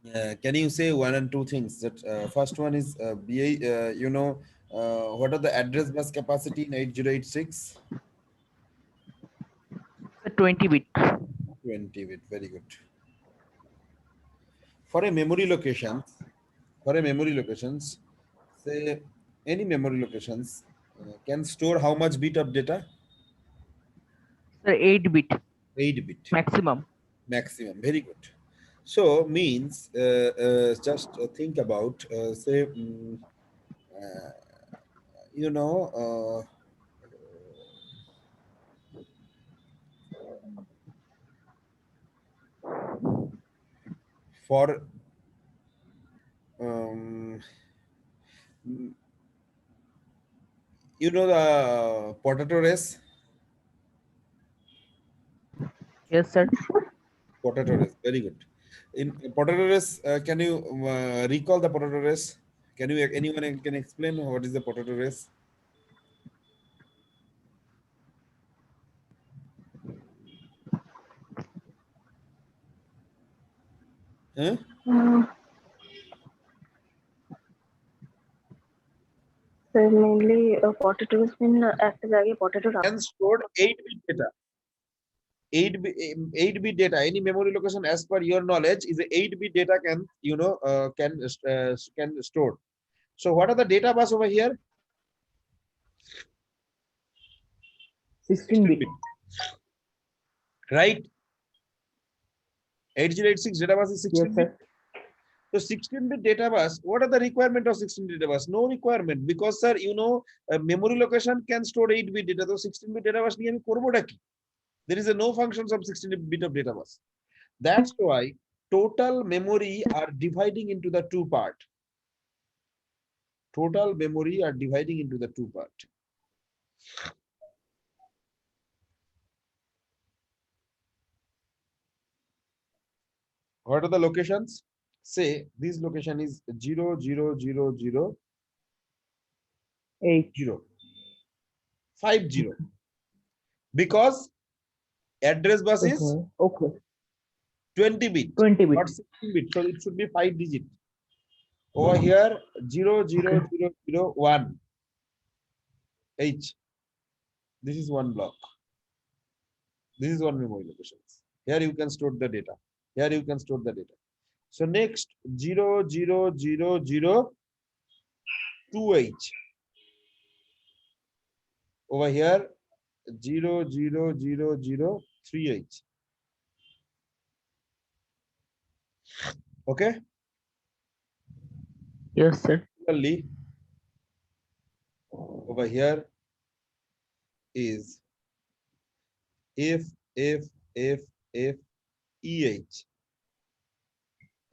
Can you say one and two things? That first one is BA. What are the address bus capacity in 8086? The 20 bit. 20 bit. Very good. For a memory location, for a memory locations, say any memory locations can store how much bit of data? The 8 bit 8 bit maximum. maximum. Very good. So means just think about say uh, you know for um, the potato race. Yes, sir. Potato race. Very good. In potato race, can you recall the potato race? Can you anyone can explain what is the potato race? Huh? Mm, so mainly potatoes mean after that potato Can store 8 bit data. 8 bit data. Any memory location as per your knowledge is a 8 bit data can can store. So what are the data bus over here? 16 16 bit. bit. Right? 8086 data bus is Yes, 16 bit. sir. So 16-bit data bus, what are the requirement of 16-bit data bus? No requirement because sir, memory location can store 8-bit data. So 16-bit data bus niye ami korbo ta ki? There is a no functions of 16-bit of data bus. That's why total memory are dividing into the two part. Total memory are dividing into the two part. What are the locations? Say this location is 00000 8. 50 because address bus is Okay. Okay. 20 bit, 20 bit. not 16 bit. So it should be 5 digit. Over here, 00001 H. This is one block. This is one memory location. Here you can store the data. Here you can store the data. So next 00002H. Over here 00003H. Okay. Yes, sir. Similarly, over here is if if if EH.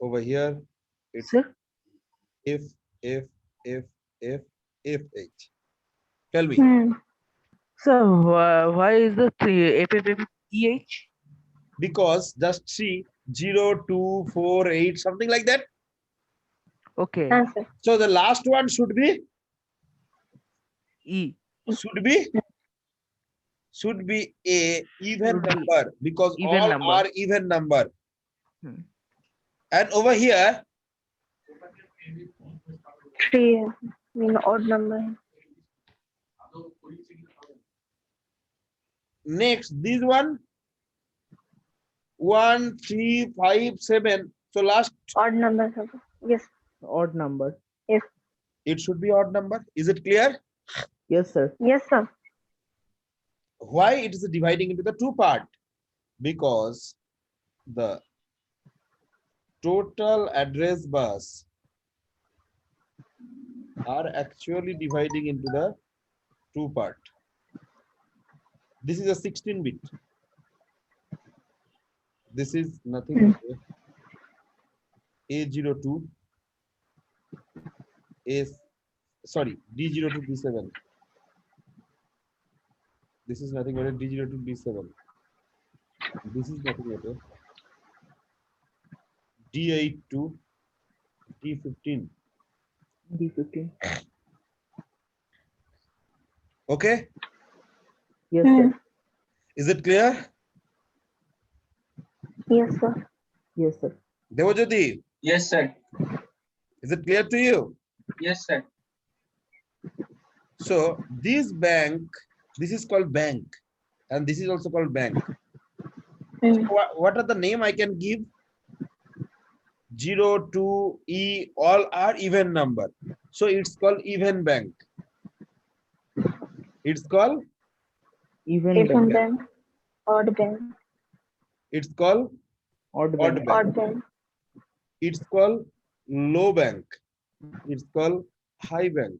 Over here it's Sir. if if if if if H. Tell me. Hmm. So why is the 3 APPEH? Because just see 0248 something like that. Okay. Answer. So the last one should be E. should be should be a even Should be number because even all number. are even number. Hmm. And over here 3 mean odd number. next this one 1357. So last Odd number. Yes. Odd number. Yes. it should be odd number. Is it clear? Yes, sir. Yes, sir. Why it is dividing into the two part? Because the total address bus are actually dividing into the two part. This is a 16 bit. This is nothing Hmm. but A02 A sorry D02 D7. This is nothing but a D02 D7. This is nothing but a D82 D15. D15. Okay, Yes, Hmm. sir. is it clear? Yes, sir. Yes, sir. Devajyoti, Yes, sir. Is it clear to you? Yes, sir. So this bank, this is called bank, and this is also called bank. Mm. What are the name I can give? 0, 2, E, all are even number. So it's called even bank. It's called Even Even bank. bank, odd bank, it's called Odd odd bank. bank. odd bank, It's called low bank. It's called high bank.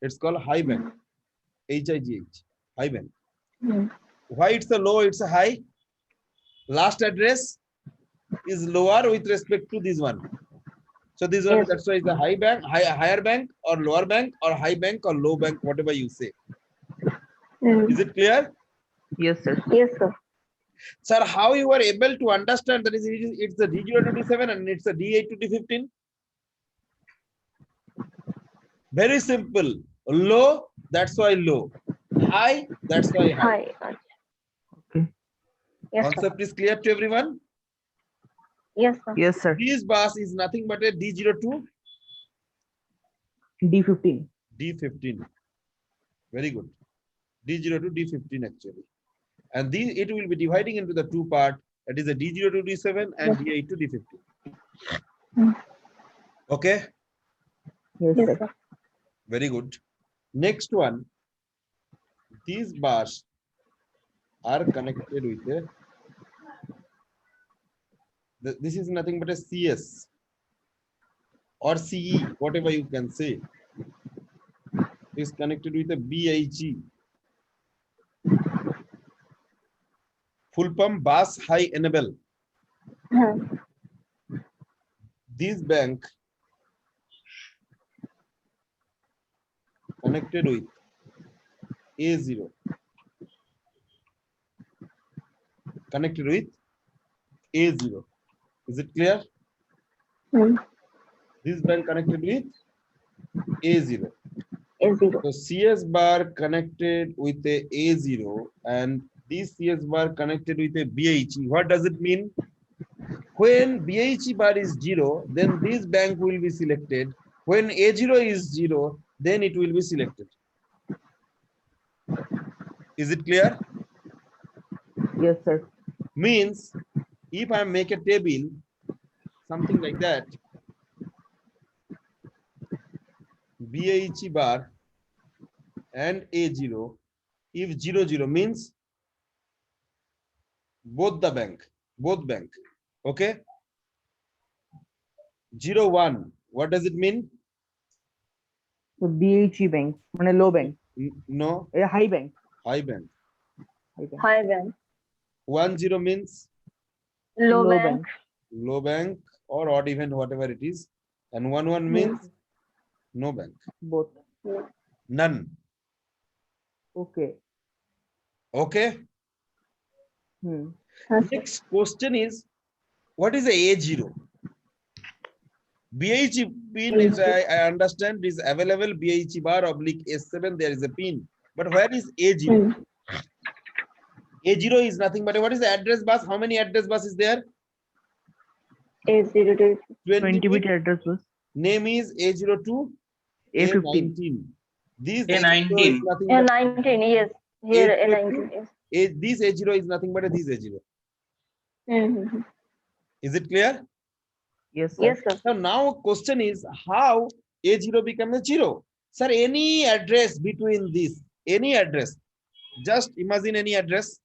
It's called high bank. HIGH. High bank. Mm. Why it's a low, it's a high? Last address is lower with respect to this one. So this one, Yes. that's why it's a high bank, higher bank or lower bank or high bank or low bank, whatever you say. Mm. Is it clear? Yes, sir. Yes, sir. Sir, how you are able to understand that it's a D0 to D7 and it's a D8 to D15? Very simple. Low, that's why low. High, that's why high. Hi. Okay. Yes, sir. Concept is clear to everyone? Yes, sir. Yes, sir. This bus is nothing but a D0 to D15. D15. Very good. D0 to D15 actually. And these it will be dividing into the two part. That is a D0 to D7 and D8 to D15. Mm. Okay. Yes, Yes, sir. sir. Very good. Next one. These bars are connected with a. This is nothing but a CS or CE, whatever you can say. Is connected with a BHE. Full pump bus high enable. Mm. This bank connected with A0. Connected with A0. Is it clear? Mm. This bank connected with A0. A0. So CS bar connected with a A0 and this CS bar connected with a BHE. What does it mean? When BHE bar is 0, then this bank will be selected. When A0 is 0, then it will be selected. Is it clear? Yes, sir. Means if I make a table, something like that, BHE bar and A0, if 0, 0 means both bank. Okay. 0, 1, what does it mean? So BHE bank. মানে low bank. No, A high bank. high bank. High bank. High bank, 1, 0 means low, Low bank, low bank or odd even, whatever it is. And 1, 1 means no bank. Both. Mm. None. Okay. Okay. Hmm. Yes, sir. Next question is, what is a A0? BHE pin is, I understand, is available. BHE bar oblique S7, there is a pin. But where is A0? Mm. A0 is nothing but what is the address bus? How many address bus is there? A0 to 20 bit bit. address bus. Name is A0 to A15. A19. This A19. A0 is nothing but A19. Yes. Here A0 A19. Yes. this A0 is nothing but this A0. Mm-hmm. Is it clear? Yes, sir. Yes, sir. Now question is how A0 becomes a 0? Sir, any address between this, any address, just imagine any address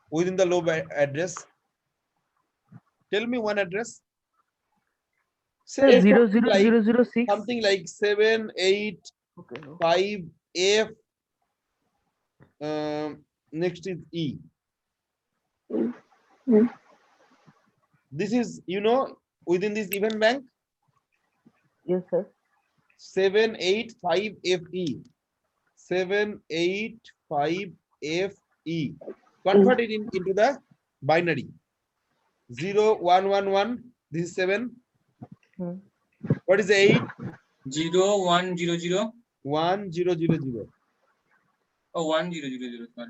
within the low address. Tell me one address. Sir, Say 00006. something like 7, 8, Okay. No. 5, F. Next is E. Mm. This is, within this event bank, Yes, sir. 7, 8, 5, FE. 7, 8, 5, FE. Convert it into the binary. 0, 1, 1, 1. This is 7. Hmm. What is the 8? 0 1 0 0. 1, 0, 0, 0. Oh, 1 0 0 0. Sorry.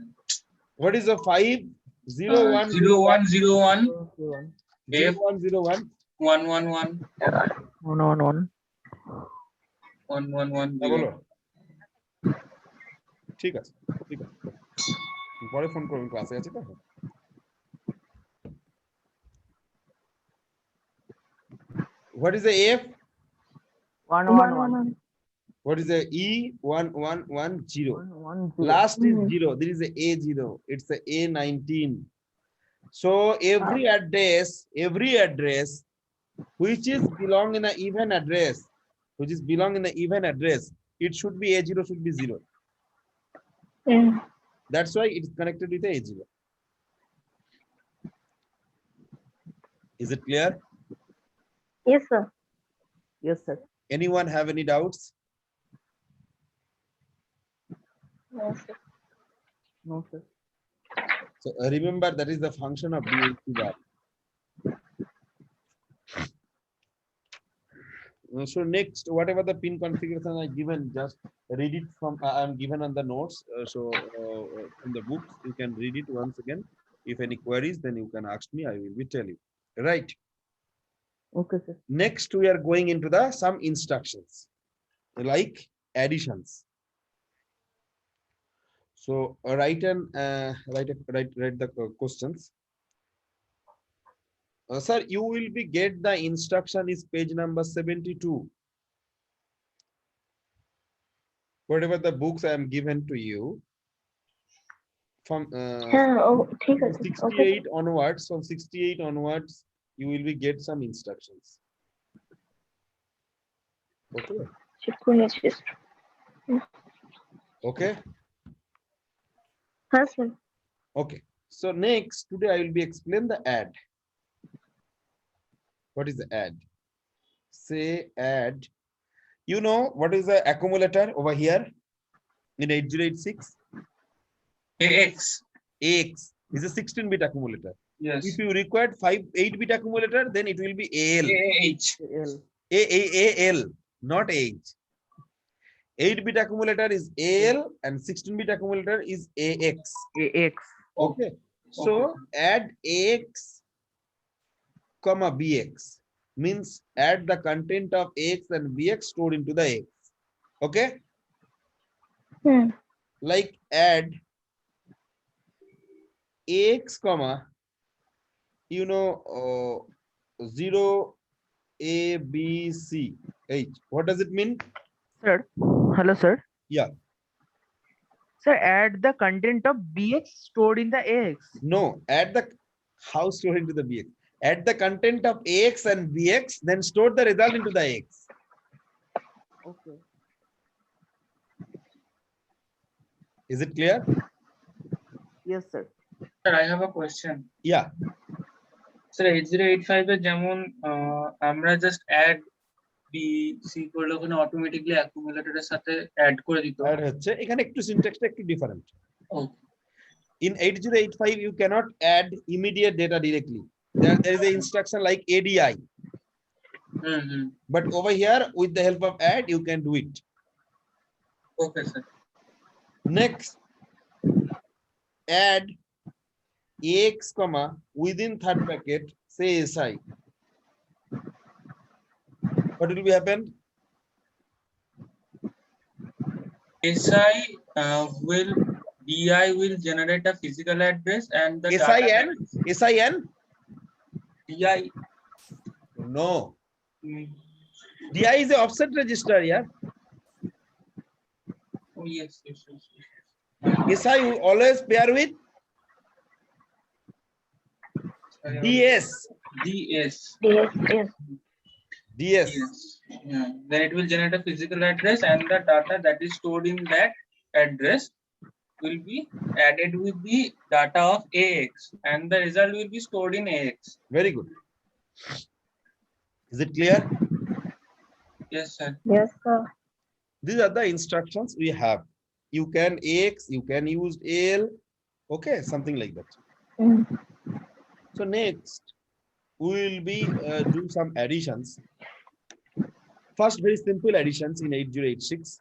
What is the 5? 0101 0101 F 0101 111 111. 1110 বলো ঠিক আছে ঠিক আছে পরে phone করুন ক্লাসে আছে তো what is the F 111. what is the E 1110 110. last is 0 there is a A0 it's a A19 so every address which is belong in an even address it should be A0 should be 0 that's why it's connected with the A0 is it clear Yes, sir. Yes, sir. anyone have any doubts No, sir. No, sir. so remember that is the function of DHT bar so next whatever the pin configuration I given just read it from I'm given on the notes from the books you can read it once again if any queries then you can ask me I will be telling right Okay, sir. next we are going into the some instructions like additions so write the questions sir you will be get the instruction is page number 72 whatever the books I am given to you from Oh, ठीक है, sir. Okay. 68 onwards from 68 onwards you will be get some instructions okay Just. okay हाँ, sir. okay so next today I will be explain the add what is the add say add you know what is the accumulator over here in 8086 AX. AX is a 16-bit accumulator Yes. if you required 8-bit accumulator then it will be AL AH. L. AAL not AH 8-bit accumulator is AL and 16-bit accumulator is AX AX. okay so add AX comma BX means add the content of AX and BX stored into the X okay like add AX comma you know 0 A B C H what does it mean Sir. Hello, sir. yeah Sir, add the content of BX stored in the AX. no add the how stored into the BX add the content of AX and BX then store the result into the X Okay. is it clear Yes, sir. Sir, I have a question. yeah Sir, 8085 এর যেমন আমরা just add B C করলে ওখানে automatically অ্যাকুমুলেটরের সাথে add করে দিত আর হচ্ছে এখানে একটু সিনট্যাক্সটা একটু different Okay. in 8085 you cannot add immediate data directly there is an instruction like ADI but over here with the help of add you can do it Okay, sir. next add AX comma within third bracket say SI what will be happen SI will DI will generate a physical address and the SIN SIN DI. no DI is a offset register yeah Oh yes, yes, yes, yes. SI will always pair with DS DS. Yes. DS Yes. Yeah. Then it will generate a physical address and the data that is stored in that address will be added with the data of AX and the result will be stored in AX. very good is it clear Yes, sir. Yes, sir. these are the instructions we have you can AX you can use AL okay something like that so next we will be do some additions first very simple additions in 8086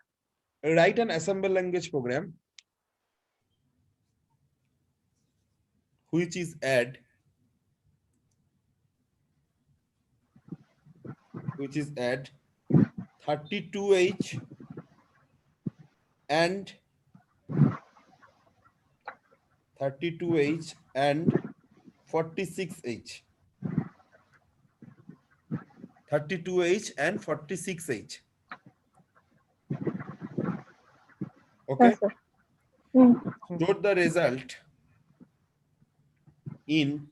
write an assembly language program which is add, which is add 32H and 32H and 46H. 32H and 46H. Okay. Yes, sir. Hmm. Store the result in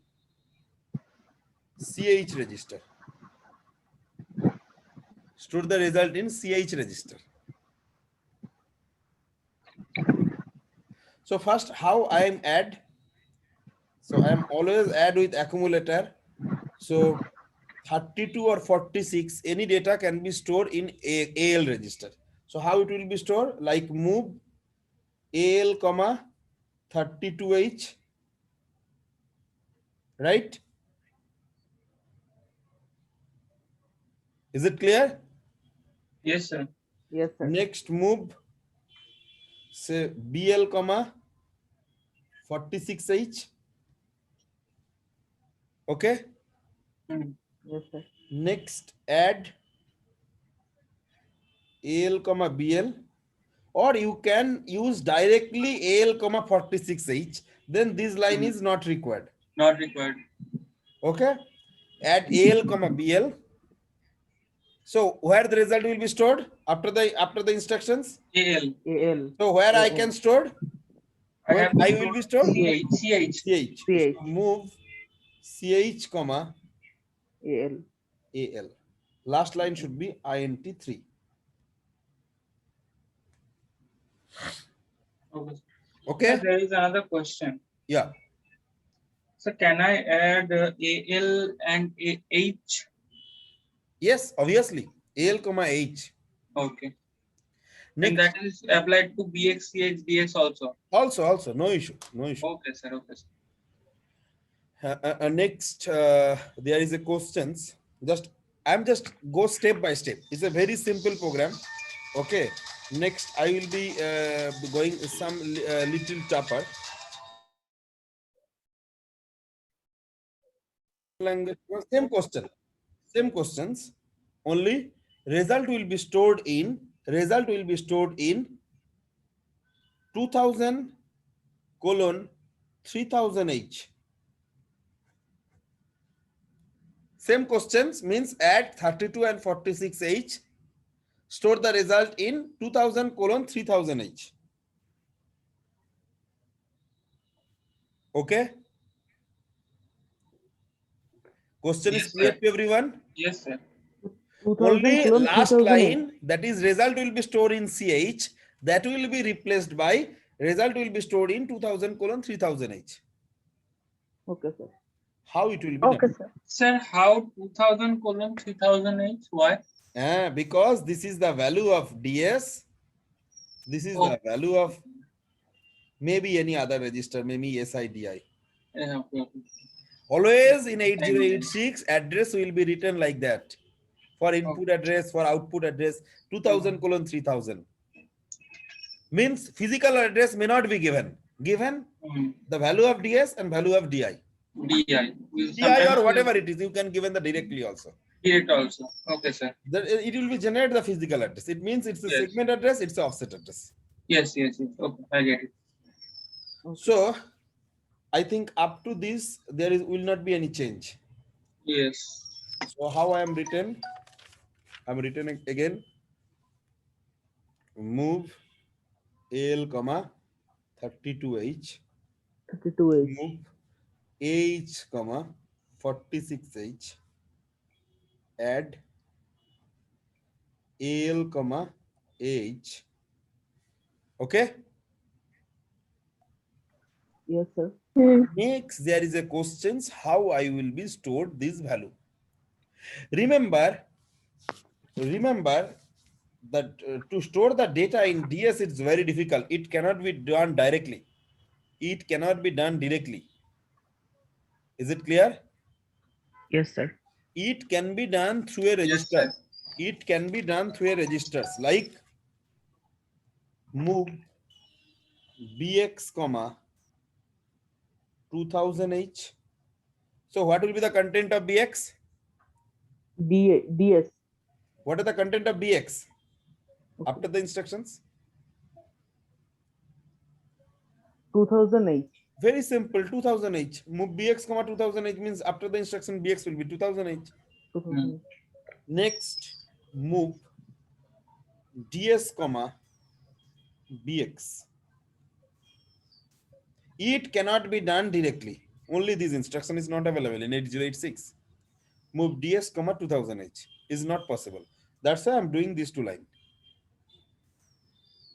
CH register. Store the result in CH register. So first, how I am add? So I am always add with accumulator. So 32 or 46, any data can be stored in AL register. So how it will be stored? Like move AL comma 32H, right? Is it clear? Yes, sir. Yes, sir. Next move say BL comma 46H. Okay. Hmm. Yes, sir. Next add AL comma BL, or you can use directly AL comma 46H. Then this line is not required. Not required. Okay. Add AL comma BL. So where the result will be stored after the instructions? AL. AL. So where I AL. can stored? I Where have to I will be stored? CH. CH. CH. CH. So move CH comma AL. AL. Last line should be INT3. Okay. Sir, Okay. there is another question. Yeah. So can I add AL and H? Yes, obviously. AL comma H. Okay. And Next. that is applied to BX, CX, DX also. Also, no issue. No issue. Okay, sir. Okay, sir. Next, there is a questions. I'm just go step by step. It's a very simple program. Okay. Next, I will be going some little tougher. Language, same question, same questions. Only result will be stored in 2000 colon 3000H. Same questions means add 32 and 46H. Store the result in 2000 colon 3000H. Okay. Question is Yes, clear sir. to everyone? Yes, sir. 2000 Only colon last 3000. line, that is result will be stored in CH. That will be replaced by result will be stored in 2000 colon 3000H. Okay, sir. How it will be Okay, done? sir. Sir, how 2000 colon 3000H? Why? Because this is the value of DS. This is the value of maybe any other register, maybe SIDI. Yeah, okay, okay. Always in 8086, address will be written like that. For input address, for output address, 2000 colon 3000. Means physical address may not be given. Given Hmm. the value of DS and value of DI. DI. DI or whatever it is, you can given the directly also. Direct also. Okay, sir. It will be generate the physical address. It means it's a Yes. segment address, it's a offset address. Yes, yes, yes. Okay, I get it. So I think up to this, there will not be any change. Yes. So how I am written? I'm written again. Move AL comma 32H. 32H. Move H comma 46H. Add AL comma H. Okay. Yes, sir. Hmm. Next, there is a questions how I will be stored this value. Remember that to store the data in DS, it's very difficult. It cannot be done directly. It cannot be done directly. Is it clear? Yes, sir. It can be done through a register. sir. It can be done through a registers like move BX comma 2000H. So what will be the content of BX? DS. What is the content of BX Okay. after the instructions? 2008. Very simple, 2000H. Move BX comma 2000H means after the instruction BX will be 2000H. 2008. Next, move DS comma BX. It cannot be done directly. Only this instruction is not available in 8086. Move DS comma 2000H is not possible. That's why I'm doing these two lines.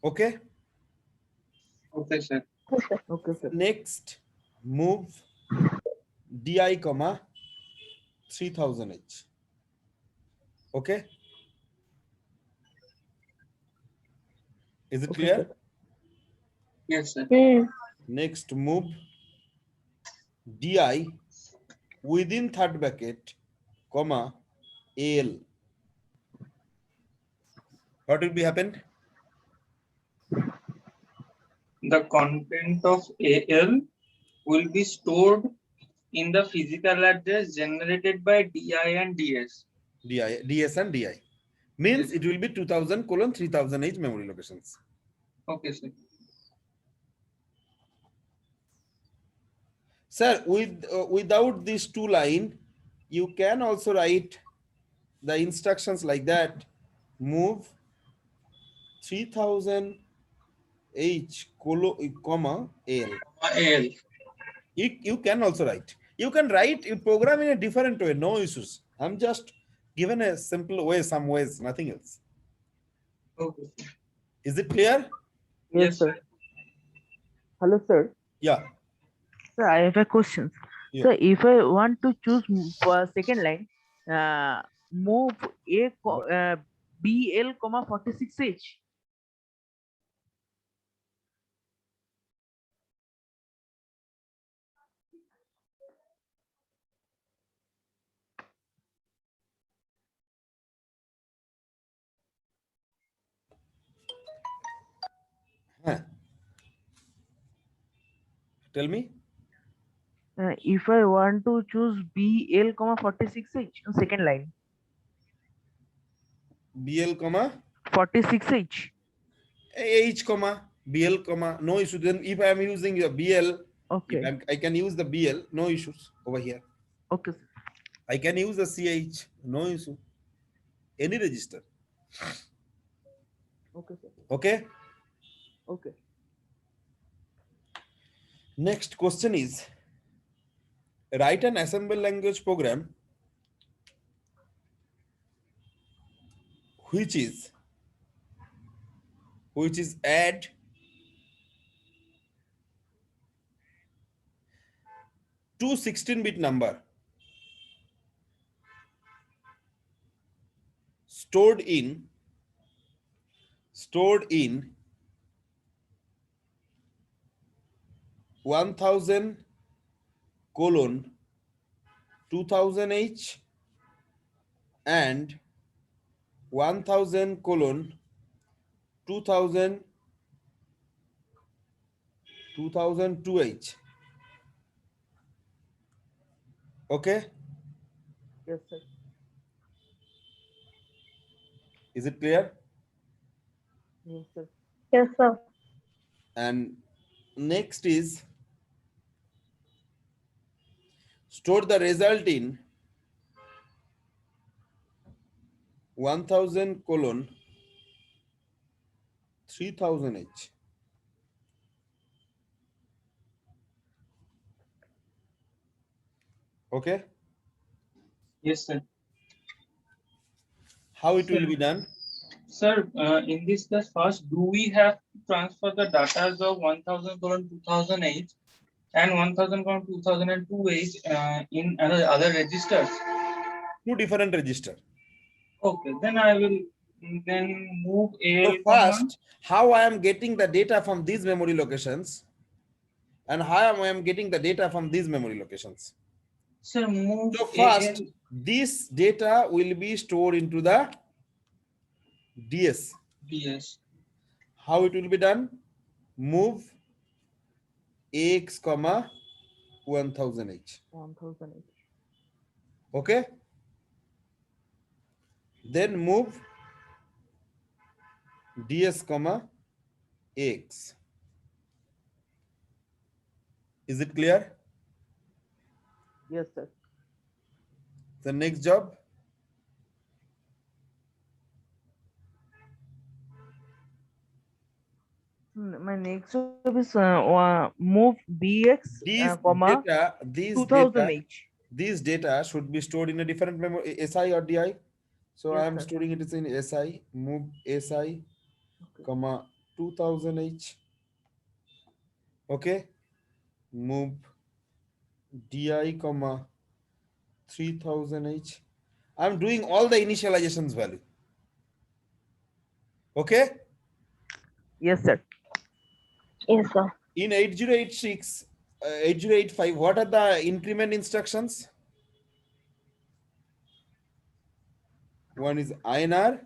Okay. Okay, sir. Yes, sir. Okay, sir. Next, move DI comma 3000H. Okay. Is it Okay, clear? sir. Yes, sir. Next, move DI within third bracket, comma AL. What will be happened? The content of AL will be stored in the physical address generated by DI and DS. DS and DI. Means Yes. it will be 2000:3000H memory locations. Okay, sir. Sir, without these two line, you can also write the instructions like that. Move 3000H comma L. AL. You can also write. You can write you program in a different way, no issues. I'm just given a simple way, some ways, nothing else. Okay. Is it clear? Yes, Yes, sir. sir. Hello, sir. Yeah. Sir, I have a question. Yeah. So if I want to choose second line, move BL comma 46H. Huh. Tell me. If I want to choose BL comma 46H on second line, BL comma 46H. H comma BL comma, no issue. Then if I am using the BL, Okay. I can use the BL, no issues over here. Okay, sir. I can use the CH, no issue. Any register. Okay, sir. Okay. Okay. Next question is, write an assembly language program which is add two 16-bit number stored in 1000 colon 2000H and 1000 colon 2002H. Okay. Yes, sir. Is it clear? Yes, sir. Yes, sir. And next is store the result in 1000 colon 3000H. Okay. Yes, sir. How it will Sir. be done? Sir, in this case, first, do we have to transfer the data of 1000 colon 2008 and 1000 colon 2002H in other registers? Two different register. Okay, then I will then move AL. So first, how I am getting the data from these memory locations and how I am getting the data from these memory locations. Sir, move So AL. first, this data will be stored into the DS. DS. How it will be done? Move AX comma 1000h. 1000. Okay. Then move ds comma ax. Is it clear? Yes, sir. The next job. My next job is move bx, These comma data, these 2000h. data should be stored in a different memory, SI or DI. So I Yes, am sir. storing it is in SI. Move SI, Okay. comma 2000h. Okay. Move DI, comma 3000h. I'm doing all the initializations value. Okay. Yes, sir. Yes, sir. In 8086, 8085, what are the increment instructions? One is INR,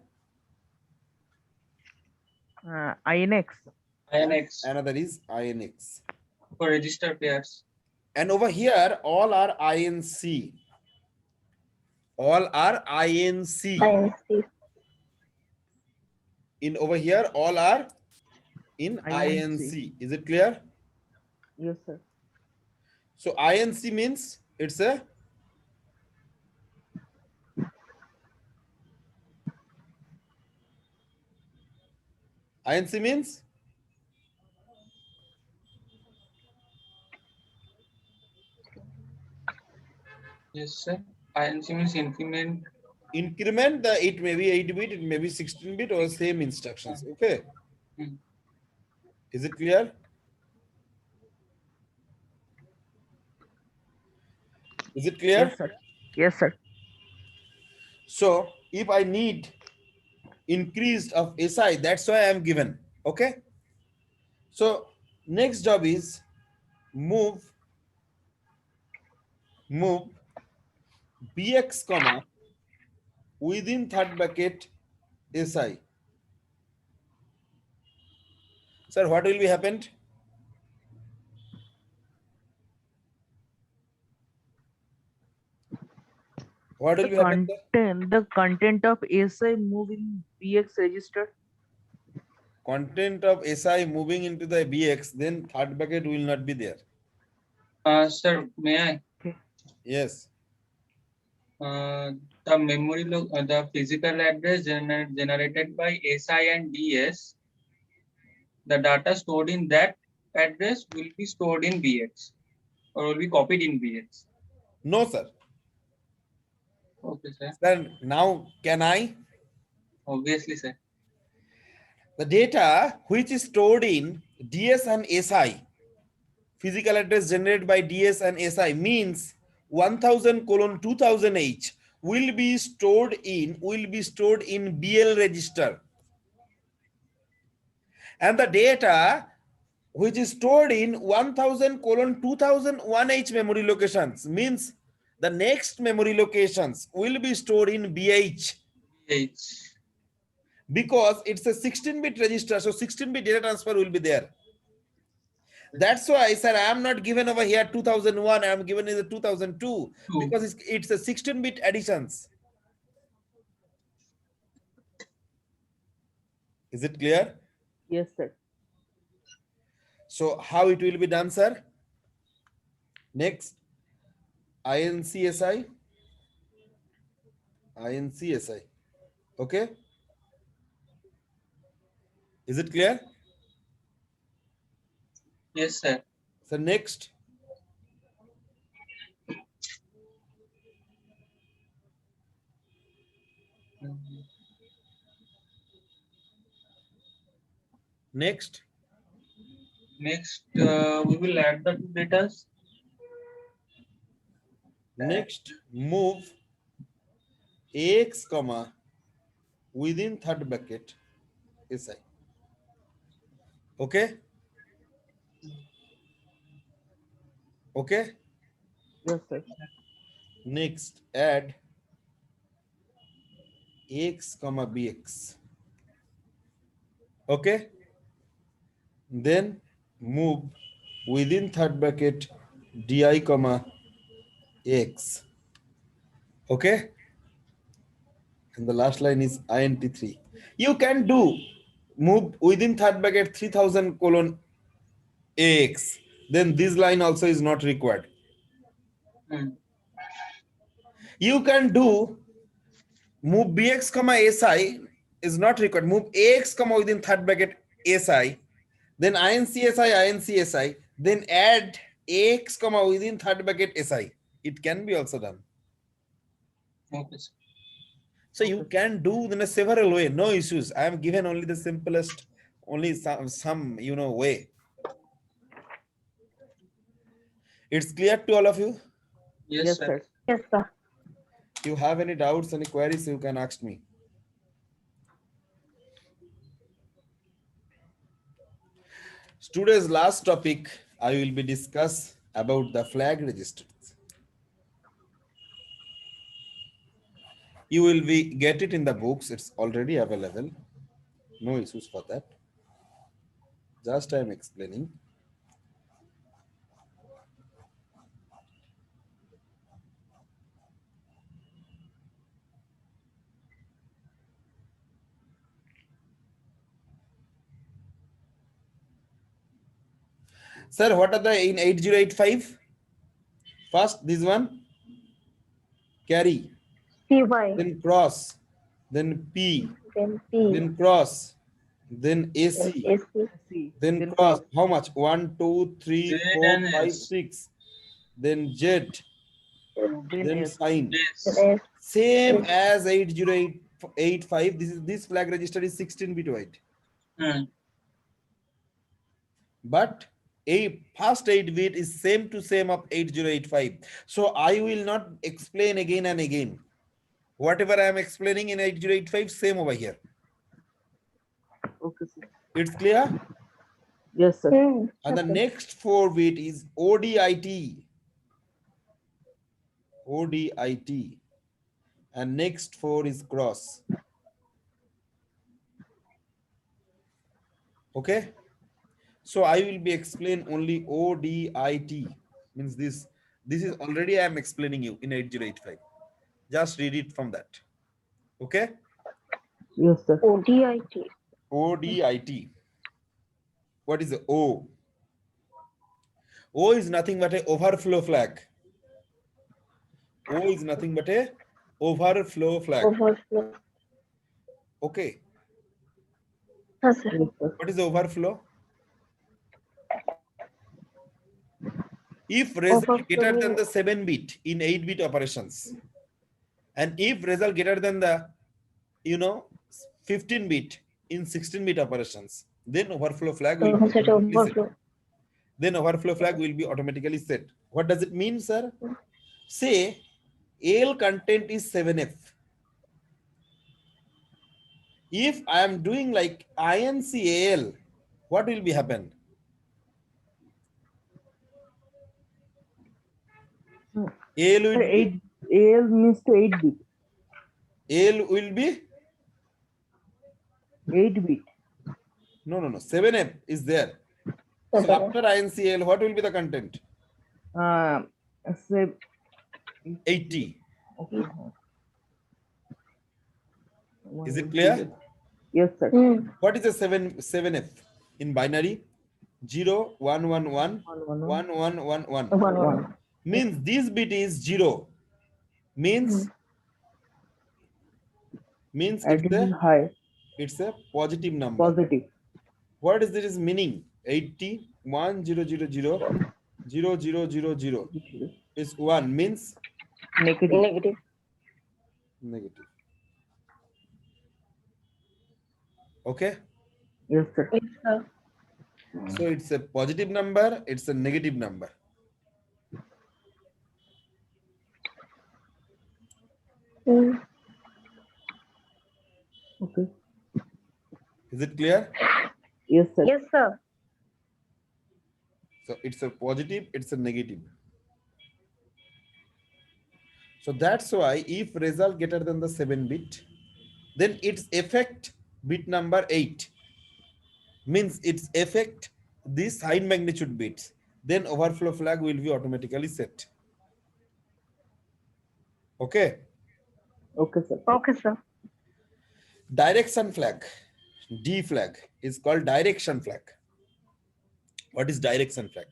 INX. INX another is INX. for register pairs. And over here, all are INC. All are INC. INC. In over here, all are in INC. INC. Is it clear? Yes, sir. So INC means it's a INC means Yes, sir. INC means increment. increment. It may be 8-bit, it may be 16-bit, or same instructions. Okay. Hmm. Is it clear? Is it clear? Yes, sir. Yes, sir. So if I need increased of SI, that's why I am given. Okay. So next job is move bx comma within third bracket SI. Sir, what will be happened? What will be happened? The content of SI move in BX register. Content of SI moving into the BX, then third bracket will not be there. Sir, may I? Yes. The memory the physical address generated by SI and DS, the data stored in that address will be stored in BX or will be copied in BX. No, sir. Okay, sir. Then now can I? Obviously, sir. The data which is stored in DS and SI, physical address generated by DS and SI means 1000:2000H will be stored in BL register. And the data which is stored in 1000:2001H memory locations means the next memory locations will be stored in BH H. because it's a 16-bit register, so 16-bit data transfer will be there. That's why I said I am not given over here 2001, I am given in the 2002 because it's a 16-bit additions. Is it clear? Yes, sir. So how it will be done, sir? Next, INCSI. Okay. Is it clear? Yes, sir. So next, next, Next, we will add the two data. next move AX comma within third bracket SI. Okay. Okay. Yes, sir. Next, add AX comma BX. Okay. Then move within third bracket di comma x. Okay. And the last line is int3. You can do move within third bracket 3000 colon ax. Then this line also is not required. Hmm. You can do move bx comma si is not required. Move ax comma within third bracket si. Then incsi, then add ax comma within third bracket si. It can be also done. Okay, sir. So you can do in a several way, no issues. I have given only the simplest, only some way. It's clear to all of you. Yes, Yes, sir. sir. Yes, sir. If you have any doubts, any queries, you can ask me. Today's last topic, I will be discuss about the flag registers. You will be get it in the books. It's already available. No issues for that. Just I am explaining. Sir, what are the in 8085? First, this one, carry, CY, then cross, then P, then P, then cross, then then AC, AC, C. then cross. How much? 1, 2, 3, Z 4, and 5, S. 6. Then Z, Then then S. sign. Yes. then S, Same as 8085. This flag register is 16-bit wide. Hmm. But a first 8-bit is same to same of 8085. So I will not explain again and again. Whatever I am explaining in 8085, same over here. Okay, sir. It's clear? Yes, sir. And the okay. next 4-bit is ODIT. ODIT. And next 4 is cross. Okay? So I will be explain only ODIT. Means this is already I am explaining you in 8085. Just read it from that. Okay? Yes, sir. ODIT, ODIT. What is the O? O is nothing but a overflow flag. O is nothing but a overflow flag. overflow. Okay. Yes, sir. Yes, sir. What is the overflow? If result Overflow greater than means- the 7-bit in 8-bit operations, and if result greater than the 15-bit in 16-bit operations, then overflow flag will be Set automatically set. overflow. Then overflow flag will be automatically set. What does it mean, sir? Say AL content is 7F. If I am doing like INCAL, what will be happen? AL will Sir, be 8 AL means to 8-bit. AL will be 8-bit. no 7F is there. So 7F. after INCAL, what will be the content? Say 80. okay. Is it clear? Yes, sir. What is the 7F in binary? 0 1 1 1 1 1 1 1 1. 1. Means this bit is 0. Means Adding high, it's a positive number. positive. What is this meaning? 80 1 0 0 0 0 0 0 0 is 1 means Negative. Negative. negative. Okay, Yes, sir. Yes, sir. so it's a positive number, it's a negative number. Okay. Is it clear? Yes, sir. Yes, sir. So it's a positive, it's a negative. So that's why if result greater than the 7-bit, then its effect bit number 8 means its effect these sign magnitude bits. then overflow flag will be automatically set. Okay. Okay, sir. Okay, sir. Direction flag, D flag, is called direction flag. What is direction flag?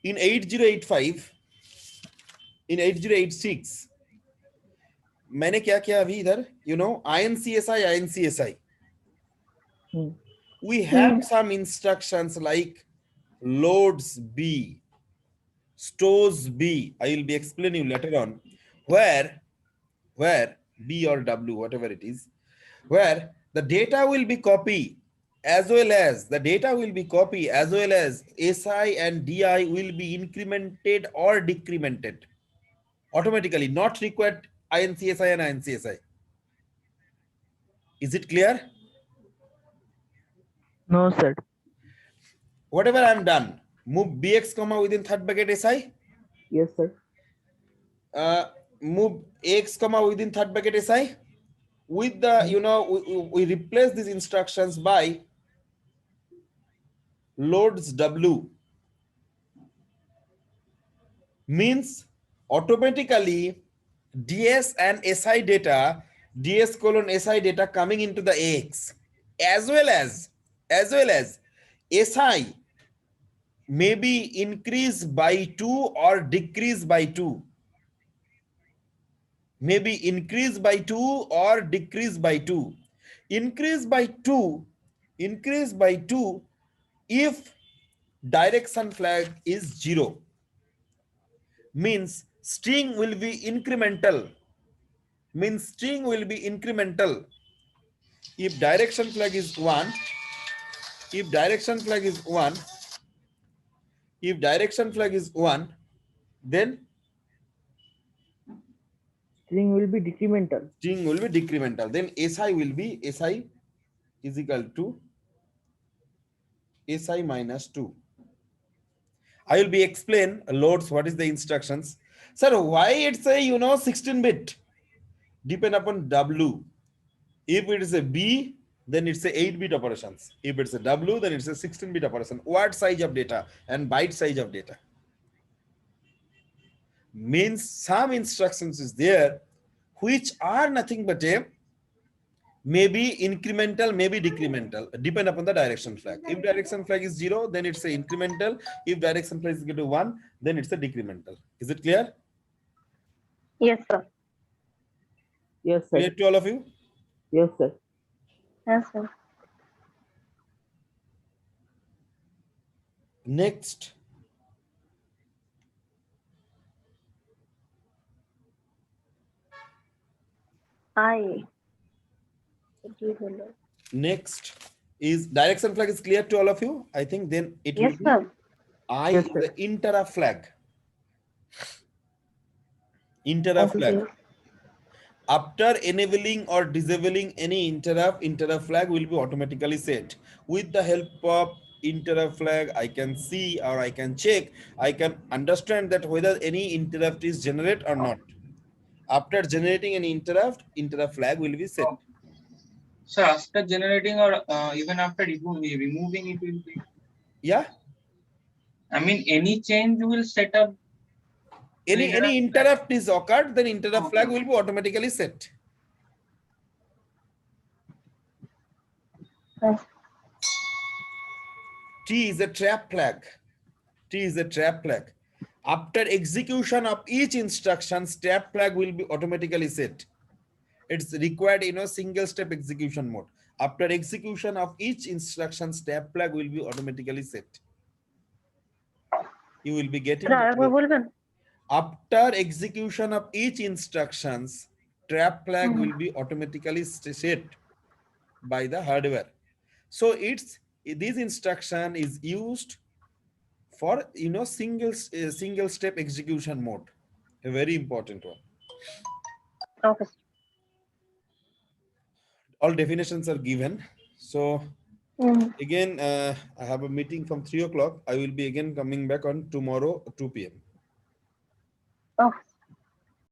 In 8085, in 8086, मैंने क्या किया अभी इधर, you know, INCSI. Hmm. We have some instructions like loads B, stores B. I will be explaining you later on, where B or W, whatever it is, where the data will be copied as well as SI and DI will be incremented or decremented automatically, not required INCSI and INCSI. Is it clear? No, sir. Whatever I am done, move BX comma within third bracket SI, Yes, sir. move AX comma within third bracket SI. With the, you know, we replace these instructions by loads W, means automatically DS and SI data, DS colon SI data coming into the AX, as well as SI may be increased by 2 or decreased by 2. Maybe increase by 2 or decrease by 2. Increase by 2 if direction flag is 0, means string will be incremental, if direction flag is 1, then String will be decremental. string will be decremental, then SI is equal to SI minus 2. I will be explain loads, what is the instructions. Sir, why it's a, you know, 16-bit? Depend upon W. If it is a B, then it's a 8-bit operations. If it's a W, then it's a 16-bit operation. Word size of data and byte size of data. Means some instructions is there which are nothing but a maybe incremental, maybe decremental, depend upon the direction flag. If direction flag is 0, then it's a incremental. If direction flag is equal to 1, then it's a decremental. Is it clear? Yes, sir. Yes, sir. Clear to all of you? Yes, sir. Yes, sir. Next, next is direction flag is clear to all of you. I think then it Yes, will be sir. I, Yes, sir. the interrupt flag. Interrupt Okay, flag. Yes. After enabling or disabling any interrupt flag will be automatically set. With the help of interrupt flag, I can see or I can check, I can understand that whether any interrupt is generated or not. After generating an interrupt flag will be set. So after generating or even after removing it will be. Yeah. I mean, any change will set up. Any interrupt is occurred, then interrupt flag Okay. will be automatically set. Yes. T is a trap flag. After execution of each instruction, trap flag will be automatically set. It's required in a single step execution mode. After execution of each instruction, trap flag will be automatically set. You will be getting. Sir, আরেকবার বলবেন? After execution of each instructions, trap flag will be automatically set by the hardware. So this instruction is used for, you know, single step execution mode, a very important one. Okay. All definitions are given. So again, I have a meeting from 3 o'clock. I will be again coming back on tomorrow 2 p.m. Okay.